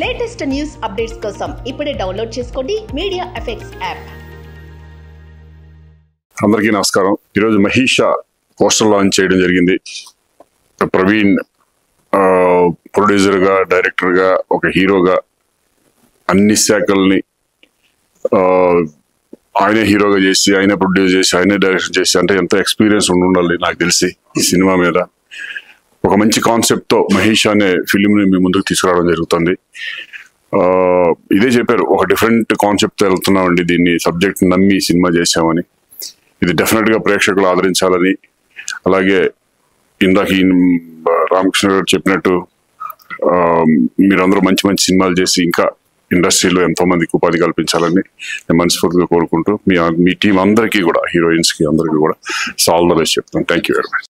Latest news updates కోసం ఇప్పుడే download చేసుకోండి మీడియా ఎఫెక్ట్స్ యాప్. అందరికీ నమస్కారం. ఈరోజు మహిషా పోస్టర్ లాంచ్ చేయడం జరిగింది. ప్రవీణ్ ప్రొడ్యూసర్గా, డైరెక్టర్గా, ఒక హీరోగా అన్ని శాఖల్ని ఆయనే హీరోగా చేసి, ఆయనే ప్రొడ్యూస్ చేసి, ఆయనే డైరెక్షన్ చేసి, అంటే ఎంత ఎక్స్పీరియన్స్ ఉండాలి నాకు తెలిసి ఈ సినిమా మీద. ఒక మంచి కాన్సెప్ట్తో మహేష్ అనే ఫిలింని మీ ముందుకు తీసుకురావడం జరుగుతుంది. ఇదే చెప్పారు, ఒక డిఫరెంట్ కాన్సెప్ట్తో వెళ్తున్నామండి, దీన్ని సబ్జెక్ట్ నమ్మి సినిమా చేశామని. ఇది డెఫినెట్గా ప్రేక్షకులు ఆదరించాలని, అలాగే ఇందాక రామకృష్ణ గారు చెప్పినట్టు మీరందరూ మంచి మంచి సినిమాలు చేసి ఇంకా ఇండస్ట్రీలో ఎంతో మందికి ఉపాధి కల్పించాలని నేను మనస్ఫూర్తిగా కోరుకుంటూ మీ టీం అందరికీ కూడా, హీరోయిన్స్కి అందరికీ కూడా ఆల్ ద బెస్ట్ చెప్తాను. Thank you very much.